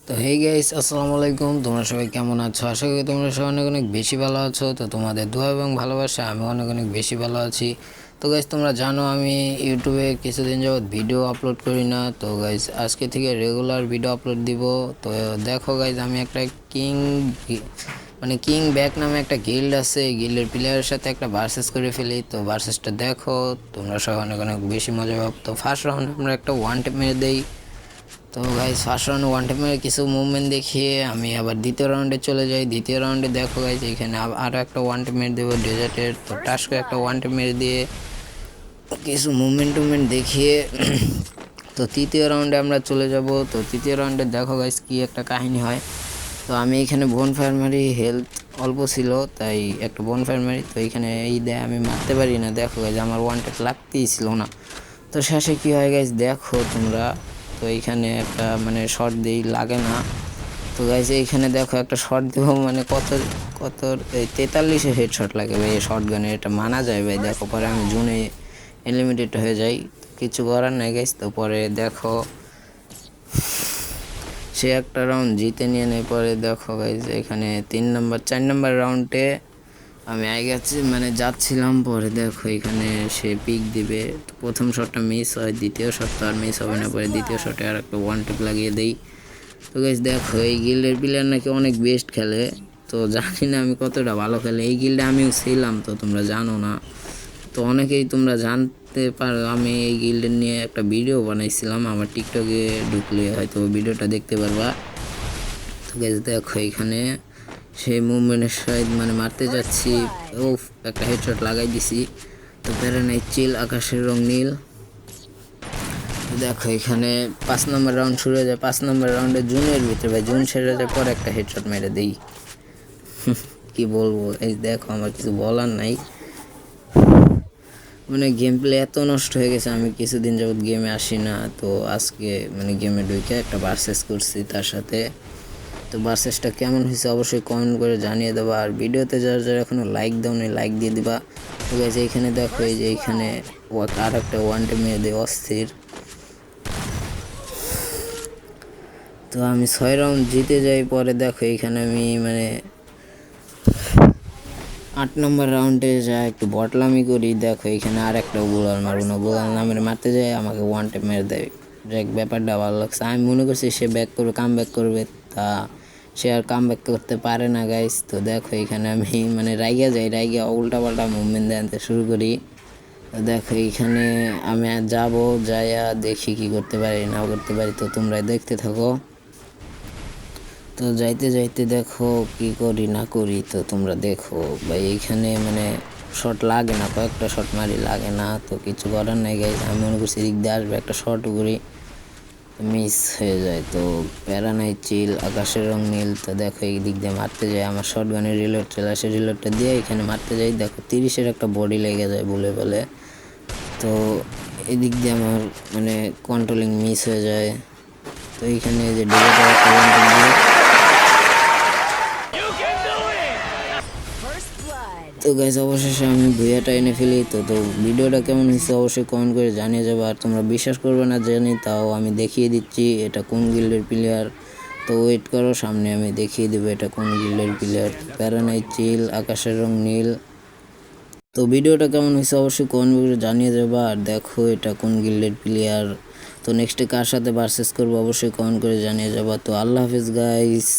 তো hey guys, আসসালামু আলাইকুম। তোমরা সবাই কেমন আছো? আশা করি তোমরা সবাই অনেক অনেক বেশি ভালো আছো। তো তোমাদের দোয়া এবং ভালোবাসা আমি অনেক অনেক বেশি ভালো আছি। তো গাইস, তোমরা জানো আমি ইউটিউবে কিছুদিন যাবত ভিডিও আপলোড করি না। তো গাইস, আজকে থেকে রেগুলার ভিডিও আপলোড দিব। তো দেখো গাইস, আমি একটা কিং কিং ব্যাক নামে একটা গিল্ড আছে, এই গিল্ডের প্লেয়ারের সাথে একটা ভার্সেস করে ফেলি। তো ভার্সেসটা দেখো, তোমরা সবাই অনেক অনেক বেশি মজা পাবো। তো ফার্স্ট রাউন্ড আমরা একটা ওয়ান টেপ মেরে দেই। তো গাইস, ফার্স্ট রাউন্ডে ওয়ান টাইমের কিছু মুভমেন্ট দেখিয়ে আমি আবার দ্বিতীয় রাউন্ডে চলে যাই। দ্বিতীয় রাউন্ডে দেখো গাইস, এখানে আরও একটা ওয়ান টাইম মেরে দেবো ডেজার্টের। তো টাস্কে একটা ওয়ান টাইম মেরে দিয়ে কিছু মুভমেন্ট দেখিয়ে তো তৃতীয় রাউন্ডে আমরা চলে যাব। তো তৃতীয় রাউন্ডে দেখো গাইস কি একটা কাহিনী হয়। তো আমি এখানে বোন ফায়ার মারি, হেলথ অল্প ছিল তাই একটা বোন ফায়ার মারি। তো এখানে এই দেয় আমি মারতে পারি না। দেখো গাইস, আমার ওয়ান টাইম লাগতেই ছিল না। তো শেষে কী হয় গাইস দেখো তোমরা। তো এইখানে একটা শর্ট দিই, লাগে না। তো গাইস, এইখানে দেখো একটা শর্ট দেবো কত কত 43-এ হেডশট লাগে ভাই এই শর্ট গানে। এটা মানা যায় ভাই। দেখো পরে আমি জুনে এলিমিনেটেড হয়ে যাই, কিছু করার নাই গাইস। তো পরে দেখো সে একটা রাউন্ড জিতে নিয়ে নেয়। পরে দেখো গাইস, এখানে 4 নম্বর রাউন্ডে আমি আগে যাচ্ছিলাম। পরে দেখো এখানে সে পিক দিবে। তো প্রথম শটটা মিস হয়, দ্বিতীয় শটটা আর মিস হবে না। পরে দ্বিতীয় শটে আর একটা ওয়ান টিপ লাগিয়ে দেই। তো গাইস দেখো, এই গিল্ডের প্লেয়ার নাকি অনেক বেস্ট খেলে। তো জানি না আমি কতটা ভালো খেলে, এই গিল্ডে আমিও ছিলাম, তো তোমরা জানো না। তো অনেকেই তোমরা জানতে পারো আমি এই গিল্ডের নিয়ে একটা ভিডিও বানাইছিলাম, আমার টিকটকে ঢুকলে হয়তো ভিডিওটা দেখতে পারবা। তো গাইস দেখো, এখানে সেই মুভমেন্টের সহিত মারতে যাচ্ছি, ও একটা হেডশট লাগাই দিছি। তো প্যারা নাই, চিল আকাশের রং নীল। দেখো এখানে 5 নম্বর রাউন্ড শুরু হয়ে যায়। 5 নম্বর রাউন্ডে জুনের ভিতরে ভাই, জুন সেরে যায় পর একটা হেডশট মেরে দেই। কি বলবো এই দেখো, আমার কিছু বলার নাই। গেম প্লে এত নষ্ট হয়ে গেছে, আমি কিছুদিন যাবত গেমে আসি না। তো আজকে গেমে ঢুকে একটা ভার্সেস করছি তার সাথে। তো ভার্সেসটা কেমন হয়েছে অবশ্যই কমেন্ট করে জানিয়ে দেবা। আর ভিডিওতে যারা যারা এখনও লাইক দাও নি, লাইক দিয়ে দিবা। তো গাইস, এইখানে দেখো এই যে এইখানে আর একটা ওয়ান টাইম মেরে দেয় অস্থির। তো আমি 6 রাউন্ড জিতে যাই। পরে দেখো এইখানে আমি 8 নম্বর রাউন্ডে যা একটু বটলামি করি। দেখো এইখানে আর একটা বোলার মারবো না, বোলার নামের মারতে যায়, আমাকে ওয়ান টাইম মেরে দেয়। এক ব্যাপারটা ভালো লাগছে। আমি মনে করছি সে ব্যাক করবে, কাম ব্যাক করবে, তা সে আর কাম ব্যাক করতে পারে না গাইস। তো দেখো এখানে আমি রাইগা যাই, রাইগা উল্টা পাল্টা মুভমেন্ট আনতে শুরু করি। তো দেখো এইখানে আমি যাবো, যাইয়া দেখি কি করতে পারি না করতে পারি। তো তোমরা দেখতে থাকো। তো যাইতে যাইতে দেখো কি করি না করি। তো তোমরা দেখো ভাই, এইখানে শট লাগে না, কয়েকটা শট মারি লাগে না। তো কিছু করার নাই গাইজ, আমি মনে করছি দিক দিয়ে আসবে, একটা শট করি, মিস হয়ে যায়। তো প্যারা নাই, চিল আকাশের রং নীল। তো দেখো এই দিক দিয়ে মারতে যায়, আমার শর্ট গানের রিলোড চলে আসে, রিলোডটা দিয়ে এখানে মারতে যাই। দেখো 30-এর একটা বডি লেগে যায় বলে বলে। তো এদিক দিয়ে আমার কন্ট্রোলিং মিস হয়ে যায়। তো এইখানে যে ডিবেটার একটা দিয়ে। তো গাইস, অবশেষে আমি ভুইয়াটা এনে ফেলি। তো ভিডিওটা কেমন হয়েছে অবশ্যই কমেন্ট করে জানিয়ে যাবো। আর তোমরা বিশ্বাস করবে না জানি, তাও আমি দেখিয়ে দিচ্ছি এটা কোন গিল্ডের প্লেয়ার। তো ওয়েট করো, সামনে আমি দেখিয়ে দেবো এটা কোন গিল্ডের প্লেয়ার। প্যারানাই, চিল আকাশের রং নীল। তো ভিডিওটা কেমন হয়েছে অবশ্যই কমেন্ট করে জানিয়ে যাবো। আর দেখো এটা কোন গিল্ডের প্লেয়ার। তো নেক্সটে কার সাথে ভার্সেস করবো অবশ্যই কমেন্ট করে জানিয়ে যাবো। তো আল্লাহ হাফিজ গাইস।